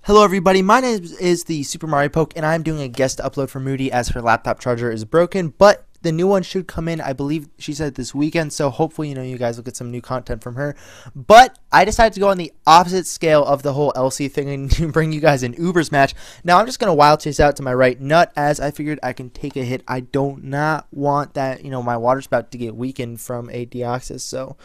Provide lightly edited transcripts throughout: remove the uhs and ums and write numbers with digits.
Hello everybody, my name is the Super Mario Poke, and I'm doing a guest upload for Moody as her laptop charger is broken, but the new one should come in, I believe she said this weekend, so hopefully, you guys will get some new content from her. But I decided to go on the opposite scale of the whole LC thing and bring you guys an Ubers match. Now, I'm just going to wild chase out to my right nut as I figured I can take a hit. I do not want that, my water spout to get weakened from a Deoxys, so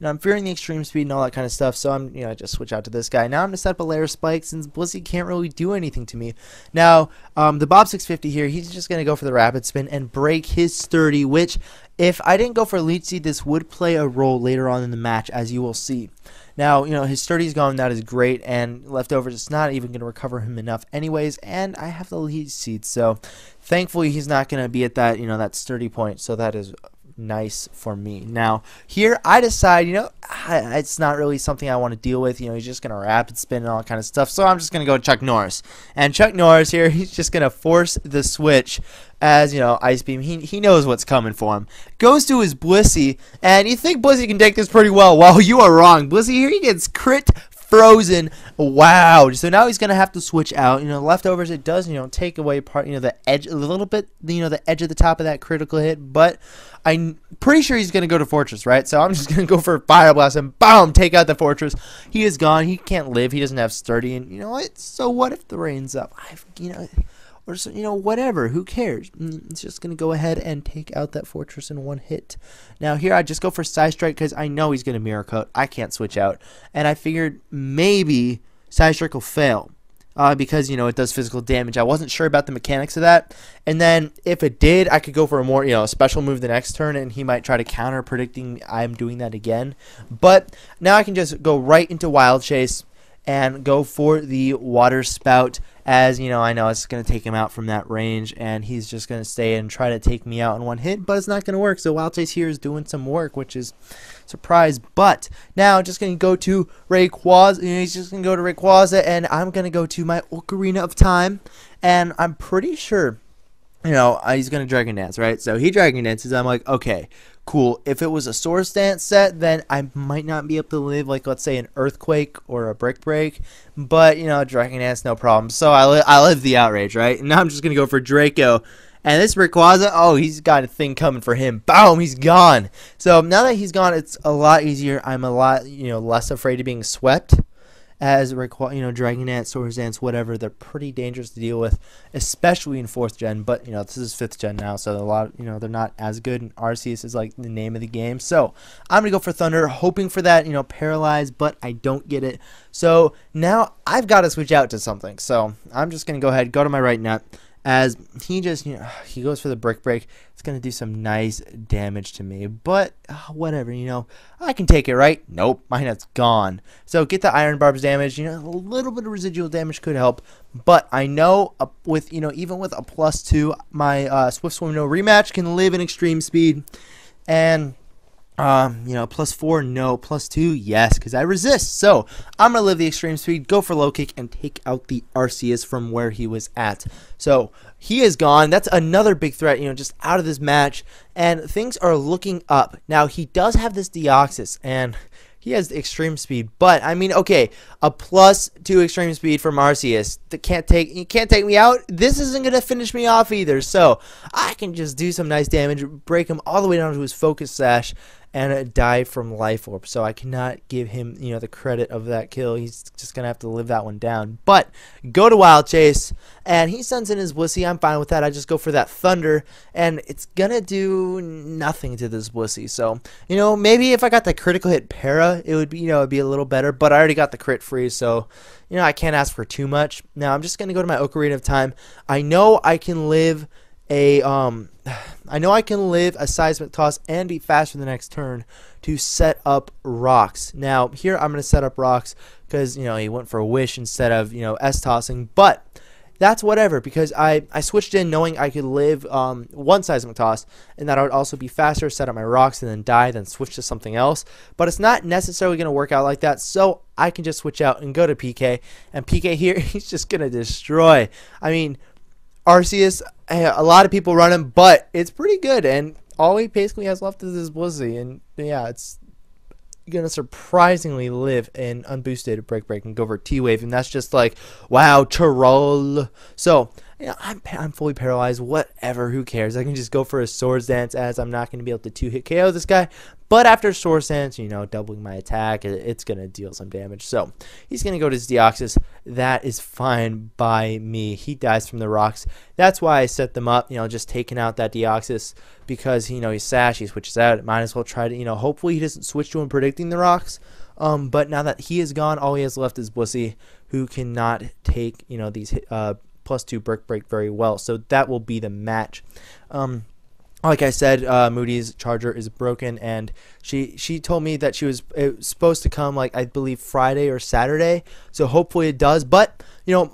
I'm fearing the extreme speed and all that kind of stuff, so I'm, just switch out to this guy. Now I'm going to set up a layer spike since Blissey can't really do anything to me. Now, the Bob 650 here, he's just going to go for the rapid spin and break his sturdy, which, if I didn't go for Leech Seed, this would play a role later on in the match, as you will see. Now, his sturdy's gone, that is great, and leftovers, it's not even going to recover him enough anyways, and I have the Leech Seed, so thankfully he's not going to be at that, that sturdy point, so that is nice for me. Now here I decide, it's not really something I want to deal with. He's just gonna rapid spin and all that kind of stuff, so I'm just gonna go Chuck Norris. And Chuck Norris here, he's just gonna force the switch as Ice Beam. He knows what's coming for him. Goes to his Blissey, and you think Blissey can take this pretty well. Well, you are wrong. Blissey here, he gets crit frozen. Wow. So now he's gonna have to switch out. Leftovers, it does take away part, the edge a little bit, the edge of the top of that critical hit, but I'm pretty sure he's gonna go to Fortress, right? So I'm just gonna go for Fire Blast and boom, take out the Fortress. He is gone. He can't live. He doesn't have sturdy, and you know what? So what if the rain's up? Or so, whatever, who cares? It's just going to go ahead and take out that Fortress in one hit. Now here I just go for Side Strike because I know he's going to Mirror Coat. I can't switch out. And I figured maybe Side Strike will fail because, it does physical damage. I wasn't sure about the mechanics of that. And then if it did, I could go for a more, special move the next turn, and he might try to counter, predicting I'm doing that again. But now I can just go right into Wild Chase and go for the Water Spout, as I know it's going to take him out from that range, and he's just going to stay and try to take me out in one hit, but it's not going to work. So Wild Chase here is doing some work, which is a surprise. But now just going to go to Rayquaza. He's just going to go to Rayquaza, and I'm going to go to my Ocarina of Time, and I'm pretty sure he's going to Dragon Dance, right? So he Dragon Dances. I'm like, okay, cool. If it was a Swords Dance set, then I might not be able to live, like, let's say, an Earthquake or a Brick Break. But, Dragon Dance, no problem. So I live the Outrage, right? And now I'm just going to go for Draco. And this Rayquaza, oh, he's got a thing coming for him. Boom, he's gone. So now that he's gone, it's a lot easier. I'm a lot, less afraid of being swept. As Dragon Dance, Swords Dance, whatever, they're pretty dangerous to deal with, especially in 4th gen. But this is 5th gen now, so a lot, they're not as good. And Arceus is like the name of the game. So I'm gonna go for Thunder, hoping for that, Paralyze, but I don't get it. So now I've got to switch out to something. So I'm just gonna go ahead, go to my right nut, as he just, he goes for the Brick Break. It's going to do some nice damage to me, but whatever, I can take it, right? Nope, my nut's gone. So get the Iron Barbs damage, a little bit of residual damage could help, but I know with, even with a +2, my Swift Swim No Rematch can live in extreme speed, and +4, no. +2, yes, because I resist. So I'm going to live the extreme speed, go for low kick, and take out the Arceus from where he was at. So he is gone. That's another big threat, just out of this match. And things are looking up. Now, he does have this Deoxys, and he has the extreme speed, but I mean, okay, a +2 extreme speed from Arceus that you can't take me out. This isn't gonna finish me off either, so I can just do some nice damage, break him all the way down to his Focus Sash, and die from Life Orb. So I cannot give him, the credit of that kill. He's just gonna have to live that one down. But go to Wild Chase, and he sends in his Blissey. I'm fine with that. I just go for that Thunder, and it's gonna do nothing to this Blissey. So maybe if I got the critical hit Para, it would be it'd be a little better. But I already got the crit freeze, so I can't ask for too much. Now I'm just gonna go to my Ocarina of Time. I know I can live a Seismic Toss and be faster the next turn to set up rocks. Now here I'm going to set up rocks because he went for a Wish instead of S-tossing, but that's whatever, because I switched in knowing I could live one Seismic Toss, and that I would also be faster, set up my rocks, and then die, then switch to something else. But it's not necessarily going to work out like that, so I can just switch out and go to PK, and PK here, he's just going to destroy. I mean, Arceus, a lot of people run him, but it's pretty good, and all he basically has left is his Blissey, and yeah, it's gonna surprisingly live in unboosted break and go for T-Wave, and that's just like, wow, troll. So I'm fully paralyzed. Whatever, who cares? I can just go for a Swords Dance, as I'm not gonna be able to 2-hit KO this guy. But after Swords Dance, doubling my attack, it's gonna deal some damage. So he's gonna go to his Deoxys. That is fine by me. He dies from the rocks. That's why I set them up. Just taking out that Deoxys because he's Sash. He switches out. Might as well try to hopefully he doesn't switch to him predicting the rocks. But now that he is gone, all he has left is Blissey, who cannot take these +2 break very well. So that will be the match. Like I said, Moody's charger is broken, and she told me that it was supposed to come, like, I believe Friday or Saturday. So hopefully it does. But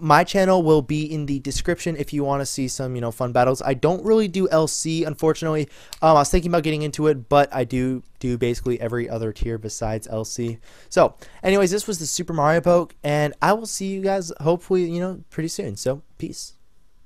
my channel will be in the description if you want to see some fun battles. I don't really do LC, unfortunately. I was thinking about getting into it, but I do basically every other tier besides LC. So anyways, this was the Super Mario Poke, and I will see you guys hopefully pretty soon. So peace.